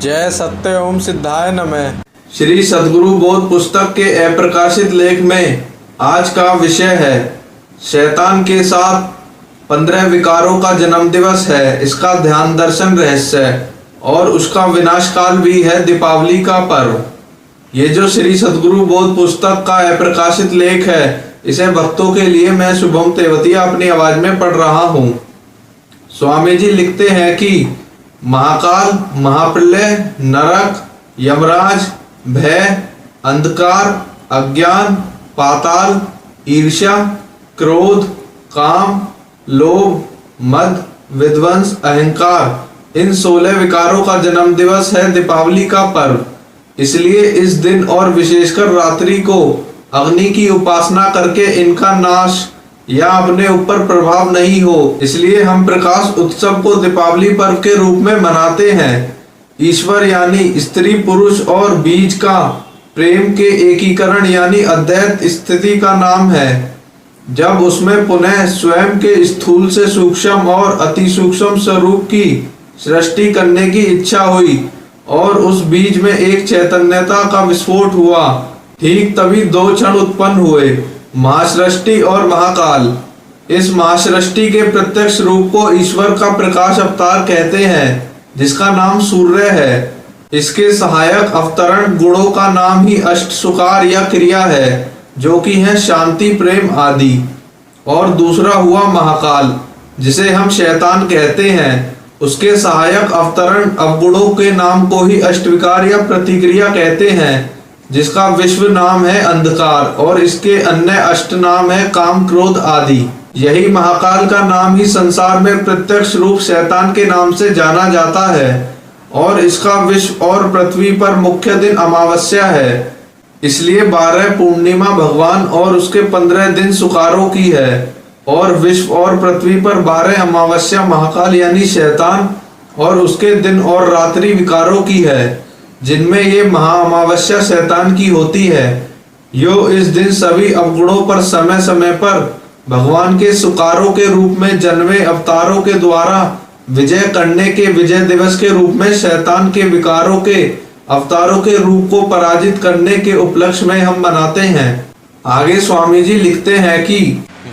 जय सत्य ओम सिद्धाय नमः। श्री सद्गुरु बोध पुस्तक के अप्रकाशित लेख में आज का विषय है शैतान के साथ 15 विकारों का जन्म दिवस है, इसका ध्यान दर्शन रहस्य और उसका विनाश काल भी है दीपावली का पर्व। ये जो श्री सद्गुरु बोध पुस्तक का अप्रकाशित लेख है, इसे भक्तों के लिए मैं शुभम तेवतिया अपनी आवाज में पढ़ रहा हूँ। स्वामी जी लिखते हैं कि महाकाल, महाप्रलय, नरक, यमराज, भय, अंधकार, अज्ञान, पाताल, ईर्ष्या, क्रोध, काम, लोभ, मद, विध्वंस, अहंकार, इन 16 विकारों का जन्म दिवस है दीपावली का पर्व। इसलिए इस दिन और विशेषकर रात्रि को अग्नि की उपासना करके इनका नाश या अपने ऊपर प्रभाव नहीं हो, इसलिए हम प्रकाश उत्सव को दीपावली पर्व के रूप में मनाते हैं। ईश्वर यानी स्त्री पुरुष और बीज का प्रेम के एकीकरण यानी अद्वैत स्थिति का नाम है। जब उसमें पुनः स्वयं के स्थूल से सूक्ष्म और अति सूक्ष्म स्वरूप की सृष्टि करने की इच्छा हुई और उस बीज में एक चैतन्यता का विस्फोट हुआ, ठीक तभी 2 क्षण उत्पन्न हुए, महासृष्टि और महाकाल। इस महासृष्टि के प्रत्यक्ष रूप को ईश्वर का प्रकाश अवतार कहते हैं, जिसका नाम सूर्य है। इसके सहायक अवतरण गुणों का नाम ही अष्ट सुकार या क्रिया है, जो कि है शांति, प्रेम आदि। और दूसरा हुआ महाकाल, जिसे हम शैतान कहते हैं। उसके सहायक अवतरण अवगुणों के नाम को ही अष्टविकार या प्रतिक्रिया कहते हैं, जिसका विश्व नाम है अंधकार और इसके अन्य अष्ट नाम है काम, क्रोध आदि। यही महाकाल का नाम ही संसार में प्रत्यक्ष रूप शैतान के नाम से जाना जाता है और इसका विश्व और पृथ्वी पर मुख्य दिन अमावस्या है। इसलिए 12 पूर्णिमा भगवान और उसके 15 दिन सुकारों की है और विश्व और पृथ्वी पर 12 अमावस्या महाकाल यानी शैतान और उसके दिन और रात्रि विकारों की है, जिनमें ये महा अमावस्या शैतान की होती है। यो इस दिन सभी अवगुणों पर समय समय पर भगवान के सुकारों के रूप में जन्मे अवतारों के द्वारा विजय करने के विजय दिवस के रूप में शैतान के विकारों के अवतारों के रूप को पराजित करने के उपलक्ष्य में हम मनाते हैं। आगे स्वामी जी लिखते हैं कि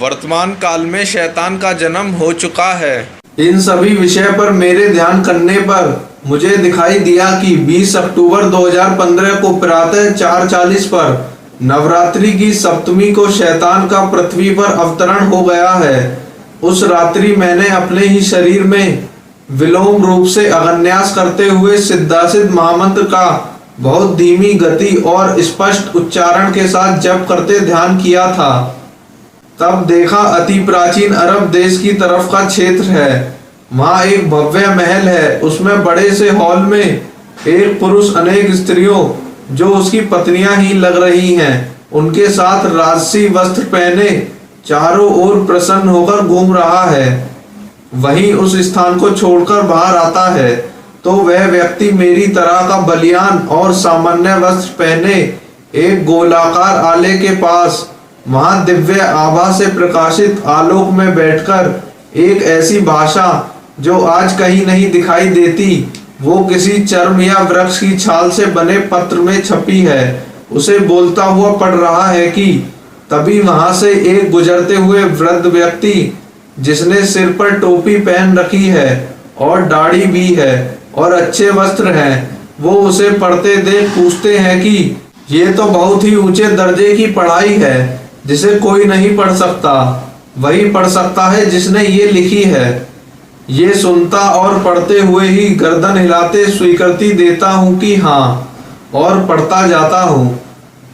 वर्तमान काल में शैतान का जन्म हो चुका है। इन सभी विषय पर मेरे ध्यान करने पर मुझे दिखाई दिया कि 20 अक्टूबर 2015 को प्रातः 4:40 पर नवरात्रि की सप्तमी को शैतान का पृथ्वी पर अवतरण हो गया है। उस रात्रि मैंने अपने ही शरीर में विलोम रूप से अगन्यास करते हुए सिद्धासिद्ध महामंत्र का बहुत धीमी गति और स्पष्ट उच्चारण के साथ जप करते ध्यान किया था। तब देखा अति प्राचीन अरब देश की तरफ का क्षेत्र है। वहाँ एक भव्य महल है। उसमें बड़े से हॉल में एक पुरुष अनेक स्त्रियों जो उसकी पत्नियां ही लग रही हैं, उनके साथ राजसी वस्त्र पहने चारों ओर प्रसन्न होकर घूम रहा है। वहीं उस स्थान को छोड़कर बाहर आता है तो वह व्यक्ति मेरी तरह का बलियान और सामान्य वस्त्र पहने एक गोलाकार आले के पास वहां दिव्य आभा से प्रकाशित आलोक में बैठकर एक ऐसी भाषा जो आज कहीं नहीं दिखाई देती, वो किसी चर्म या वृक्ष की छाल से बने पत्र में छपी है, उसे बोलता हुआ पढ़ रहा है कि तभी वहां से एक गुजरते हुए वृद्ध व्यक्ति, जिसने सिर पर टोपी पहन रखी है और दाढ़ी भी है और अच्छे वस्त्र हैं, वो उसे पढ़ते देख पूछते हैं कि ये तो बहुत ही ऊंचे दर्जे की पढ़ाई है, जिसे कोई नहीं पढ़ सकता। वही पढ़ सकता है जिसने ये लिखी है। ये सुनता और पढ़ते हुए ही गर्दन हिलाते स्वीकृति देता हूँ कि हाँ, और पढ़ता जाता हूँ।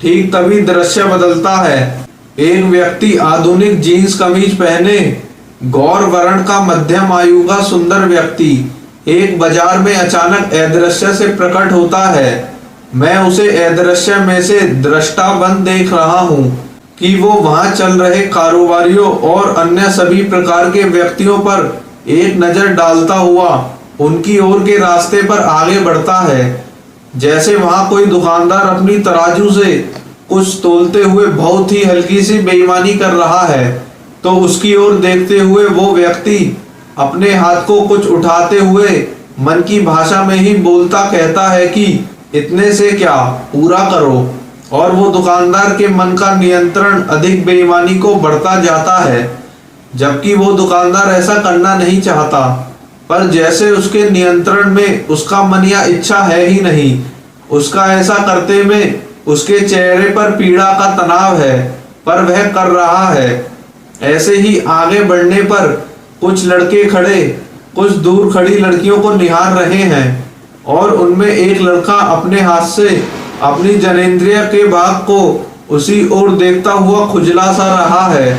ठीक तभी दृश्य बदलता है। एक व्यक्ति आधुनिक जीन्स कमीज पहने गौर वर्ण का मध्यम आयु का सुंदर व्यक्ति एक बाजार में अचानक अदृश्य से प्रकट होता है। मैं उसे अदृश्य में से दृष्टाबंद देख रहा हूँ कि वो वहां चल रहे कारोबारियों और अन्य सभी प्रकार के व्यक्तियों पर एक नजर डालता हुआ उनकी ओर के रास्ते पर आगे बढ़ता है। जैसे वहां कोई दुकानदार अपनी तराजू से कुछ तोलते हुए बहुत ही हल्की सी बेईमानी कर रहा है, तो उसकी ओर देखते हुए वो व्यक्ति अपने हाथ को कुछ उठाते हुए मन की भाषा में ही बोलता कहता है कि इतने से क्या, पूरा करो। और वो दुकानदार के मन का नियंत्रण अधिक बेईमानी को बढ़ता जाता है, जबकि वो दुकानदार ऐसा करना नहीं चाहता, पर जैसे उसके नियंत्रण में उसका मन या इच्छा है ही नहीं, उसका ऐसा करते में उसके चेहरे पर पीड़ा का तनाव है, पर वह कर रहा है। ऐसे ही आगे बढ़ने पर कुछ लड़के खड़े कुछ दूर खड़ी लड़कियों को निहार रहे हैं, और उनमें एक लड़का अपने हाथ से अपनी जनेंद्रिय के भाग को उसी ओर देखता हुआ खुजला सा रहा है।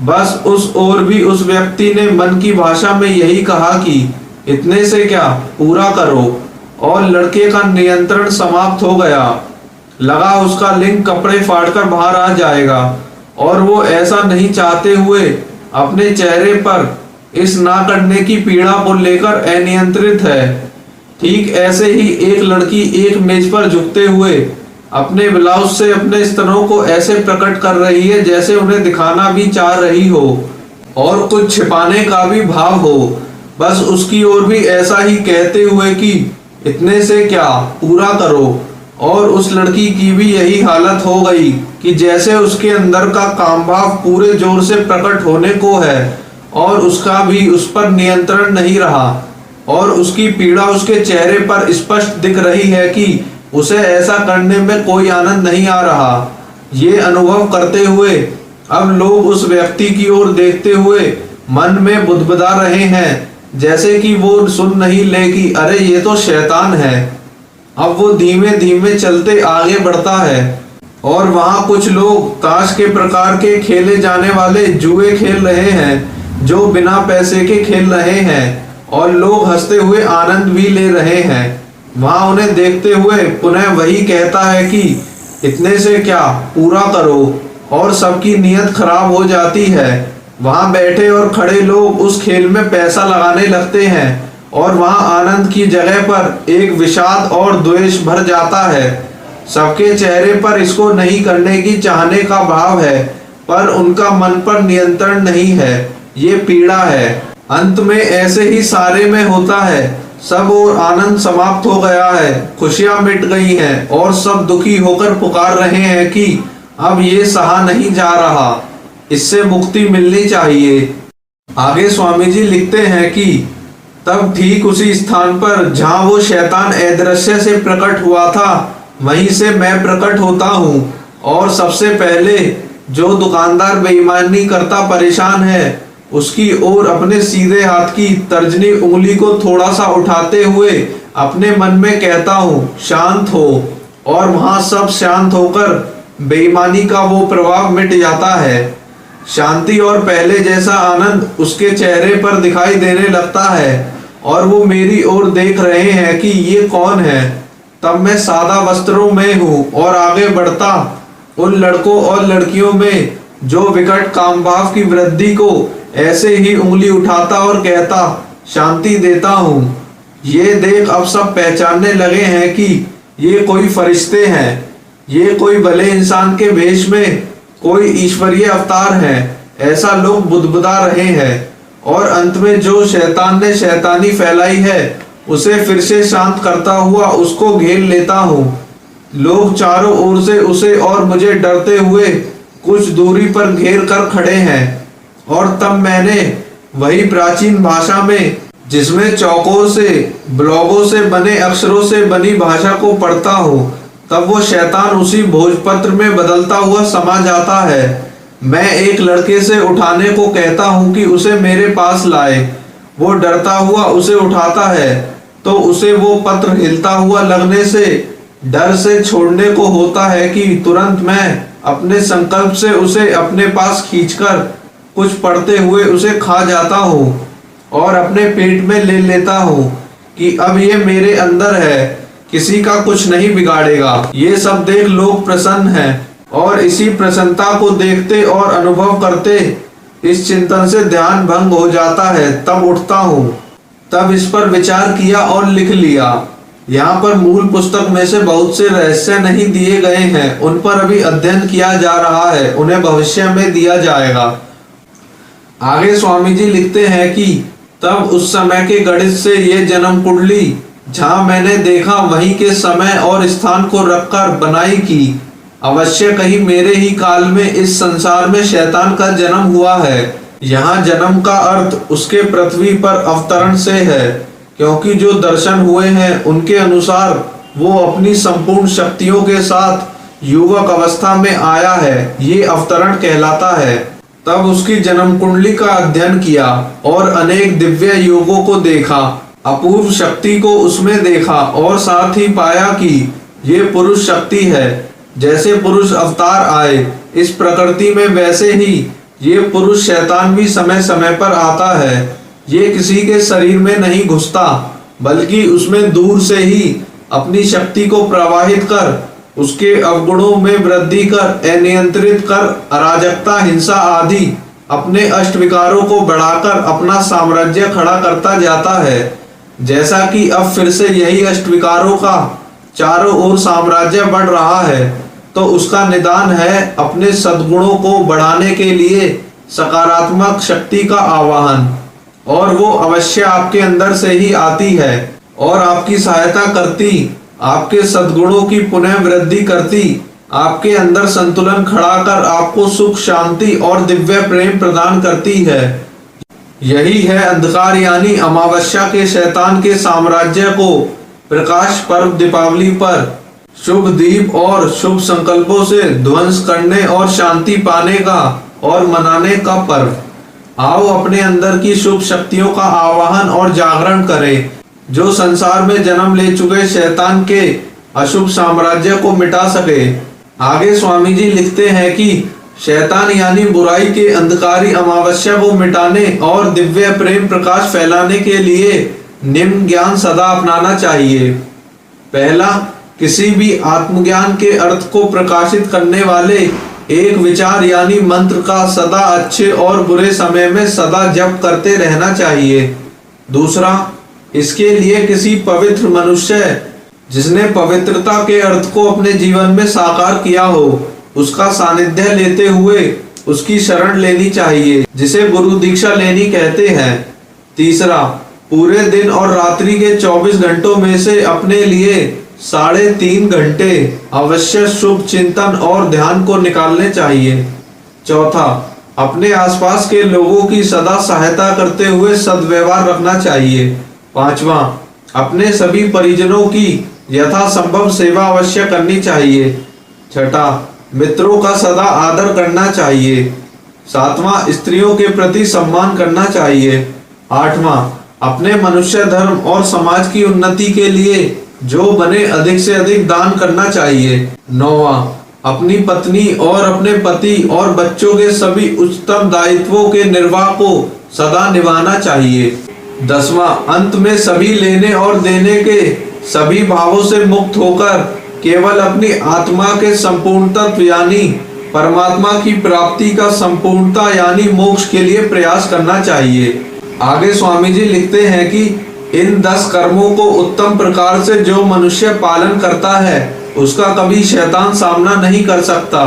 बस उस ओर भी उस व्यक्ति ने मन की भाषा में यही कहा कि इतने से क्या, पूरा करो, और लड़के का नियंत्रण समाप्त हो गया। लगा उसका लिंग कपड़े फाड़कर बाहर आ जाएगा, और वो ऐसा नहीं चाहते हुए अपने चेहरे पर इस ना करने की पीड़ा को लेकर अनियंत्रित है। ठीक ऐसे ही एक लड़की एक मेज पर झुकते हुए अपने ब्लाउज से अपने स्तनों को ऐसे प्रकट कर रही है जैसे उन्हें दिखाना भी चाह रही हो और कुछ छिपाने का भी भाव हो। बस उसकी ओर भी ऐसा ही कहते हुए कि इतने से क्या, पूरा करो। और उस लड़की की भी यही हालत हो गई कि जैसे उसके अंदर का काम भाव पूरे जोर से प्रकट होने को है, और उसका भी उस पर नियंत्रण नहीं रहा, और उसकी पीड़ा उसके चेहरे पर स्पष्ट दिख रही है कि उसे ऐसा करने में कोई आनंद नहीं आ रहा। ये अनुभव करते हुए अब लोग उस व्यक्ति की ओर देखते हुए मन में बुदबुदा रहे हैं, जैसे कि वो सुन नहीं ले कि अरे ये तो शैतान है। अब वो धीमे धीमे चलते आगे बढ़ता है, और वहां कुछ लोग ताश के प्रकार के खेले जाने वाले जुए खेल रहे हैं, जो बिना पैसे के खेल रहे हैं, और लोग हंसते हुए आनंद भी ले रहे हैं। वहां उन्हें देखते हुए पुनः वही कहता है कि इतने से क्या, पूरा करो, और सबकी नीयत खराब हो जाती है। वहां बैठे और खड़े लोग उस खेल में पैसा लगाने लगते हैं, और वहां आनंद की जगह पर एक विषाद और द्वेष भर जाता है। सबके चेहरे पर इसको नहीं करने की चाहने का भाव है, पर उनका मन पर नियंत्रण नहीं है। ये पीड़ा है। अंत में ऐसे ही सारे में होता है। सब और आनंद समाप्त हो गया है, खुशियां मिट गई हैं, और सब दुखी होकर पुकार रहे हैं कि अब ये सहा नहीं जा रहा, इससे मुक्ति मिलनी चाहिए। आगे स्वामी जी लिखते हैं कि तब ठीक उसी स्थान पर जहां वो शैतान अदृश्य से प्रकट हुआ था, वहीं से मैं प्रकट होता हूँ, और सबसे पहले जो दुकानदार बेईमानी करता परेशान है, उसकी ओर अपने सीधे हाथ की तर्जनी उंगली को थोड़ा सा उठाते हुए अपने मन में कहता हूँ शांत हो, और वहां सब शांत होकर बेईमानी का वो प्रभाव मिट जाता है। शांति और पहले जैसा आनंद उसके चेहरे पर दिखाई देने लगता है, और वो मेरी ओर देख रहे हैं कि ये कौन है। तब मैं सादा वस्त्रों में हूँ और आगे बढ़ता उन लड़कों और लड़कियों में जो विकट कामभाव की वृद्धि को ऐसे ही उंगली उठाता और कहता शांति देता हूँ। ये देख अब सब पहचानने लगे हैं कि ये कोई फरिश्ते हैं, ये कोई भले इंसान के वेश में कोई ईश्वरीय अवतार है, ऐसा लोग बुदबुदा रहे हैं। और अंत में जो शैतान ने शैतानी फैलाई है, उसे फिर से शांत करता हुआ उसको घेर लेता हूँ। लोग चारों ओर से उसे और मुझे डरते हुए कुछ दूरी पर घेर कर खड़े हैं, और तब मैंने वही प्राचीन भाषा में, जिसमें चौकोर से ब्लॉगों से बने अक्षरों से बनी भाषा को पढ़ता हूँ, तब वो शैतान उसी भोजपत्र में बदलता हुआ समा जाता है। मैं एक लड़के से उठाने को कहता हूँ कि उसे मेरे पास लाए। वो डरता हुआ उसे उठाता है, तो उसे वो पत्र हिलता हुआ लगने से डर से छोड़ने को होता है कि तुरंत मैं अपने संकल्प से उसे अपने पास खींचकर कुछ पढ़ते हुए उसे खा जाता हूँ, और अपने पेट में ले लेता हूँ कि अब ये मेरे अंदर है, किसी का कुछ नहीं बिगाड़ेगा। ये सब देख लोग प्रसन्न हैं, और इसी प्रसन्नता को देखते और अनुभव करते इस चिंतन से ध्यान भंग हो जाता है। तब उठता हूँ, तब इस पर विचार किया और लिख लिया। यहाँ पर मूल पुस्तक में से बहुत से रहस्य नहीं दिए गए हैं, उन पर अभी अध्ययन किया जा रहा है, उन्हें भविष्य में दिया जाएगा। आगे स्वामी जी लिखते हैं कि तब उस समय के गणित से ये जन्म कुंडली जहाँ मैंने देखा वहीं के समय और स्थान को रखकर बनाई की अवश्य कहीं मेरे ही काल में इस संसार में शैतान का जन्म हुआ है। यहाँ जन्म का अर्थ उसके पृथ्वी पर अवतरण से है, क्योंकि जो दर्शन हुए हैं उनके अनुसार वो अपनी संपूर्ण शक्तियों के साथ युवक अवस्था में आया है, ये अवतरण कहलाता है। तब उसकी जन्म कुंडली का अध्ययन किया और अनेक दिव्य योगों को देखा, अपूर्व शक्ति को उसमें देखा और साथ ही पाया कि ये पुरुष शक्ति है। जैसे पुरुष अवतार आए इस प्रकृति में, वैसे ही ये पुरुष शैतान भी समय समय पर आता है। ये किसी के शरीर में नहीं घुसता, बल्कि उसमें दूर से ही अपनी शक्ति को प्रवाहित कर उसके अवगुणों में वृद्धि कर अनियंत्रित कर अराजकता, हिंसा आदि अपने अष्ट विकारों को बढ़ाकर अपना साम्राज्य खड़ा करता जाता है। जैसा कि अब फिर से यही अष्ट विकारों का चारों ओर साम्राज्य बढ़ रहा है, तो उसका निदान है अपने सद्गुणों को बढ़ाने के लिए सकारात्मक शक्ति का आवाहन, और वो अवश्य आपके अंदर से ही आती है और आपकी सहायता करती, आपके सद्गुणों की पुनः वृद्धि करती, आपके अंदर संतुलन खड़ा कर आपको सुख, शांति और दिव्य प्रेम प्रदान करती है। यही है अंधकार यानी अमावस्या के शैतान के साम्राज्य को प्रकाश पर्व दीपावली पर शुभ दीप और शुभ संकल्पों से ध्वंस करने और शांति पाने का और मनाने का पर्व। आओ अपने अंदर की शुभ शक्तियों का आवाहन और जागरण करें, जो संसार में जन्म ले चुके शैतान के अशुभ साम्राज्य को मिटा सके। आगे स्वामी जी लिखते हैं कि शैतान यानी बुराई के अंधकारी अमावस्या को मिटाने और दिव्य प्रेम प्रकाश फैलाने के लिए निम्न ज्ञान सदा अपनाना चाहिए। पहला, किसी भी आत्मज्ञान के अर्थ को प्रकाशित करने वाले एक विचार यानी मंत्र का सदा अच्छे और बुरे समय में सदा जप करते रहना चाहिए। दूसरा, इसके लिए किसी पवित्र मनुष्य जिसने पवित्रता के अर्थ को अपने जीवन में साकार किया हो, उसका सानिध्य लेते हुए उसकी शरण लेनी चाहिए, जिसे गुरु दीक्षा लेनी कहते हैं। तीसरा, पूरे दिन और रात्रि के 24 घंटों में से अपने लिए 3.5 घंटे अवश्य शुभ चिंतन और ध्यान को निकालने चाहिए। चौथा, अपने आसपास के लोगों की सदा सहायता करते हुए सद्व्यवहार रखना चाहिए। पांचवा, अपने सभी परिजनों की यथासंभव सेवा अवश्य करनी चाहिए। छठा, मित्रों का सदा आदर करना चाहिए। सातवां, स्त्रियों के प्रति सम्मान करना चाहिए। आठवां, अपने मनुष्य धर्म और समाज की उन्नति के लिए जो बने अधिक से अधिक दान करना चाहिए। नौवां, अपनी पत्नी और अपने पति और बच्चों के सभी उच्चतम दायित्वों के निर्वाह को सदा निभाना चाहिए। 10वां, अंत में सभी लेने और देने के सभी भावों से मुक्त होकर केवल अपनी आत्मा के संपूर्ण तत्व यानी परमात्मा की प्राप्ति का संपूर्णता यानी मोक्ष के लिए प्रयास करना चाहिए। आगे स्वामी जी लिखते हैं कि इन 10 कर्मों को उत्तम प्रकार से जो मनुष्य पालन करता है उसका कभी शैतान सामना नहीं कर सकता।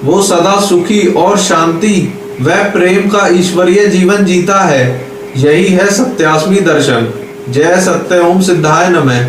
वो सदा सुखी और शांति व प्रेम का ईश्वरीय जीवन जीता है। यही है सत्यास्मी दर्शन। जय सत्य ओम सिद्धाय नमः।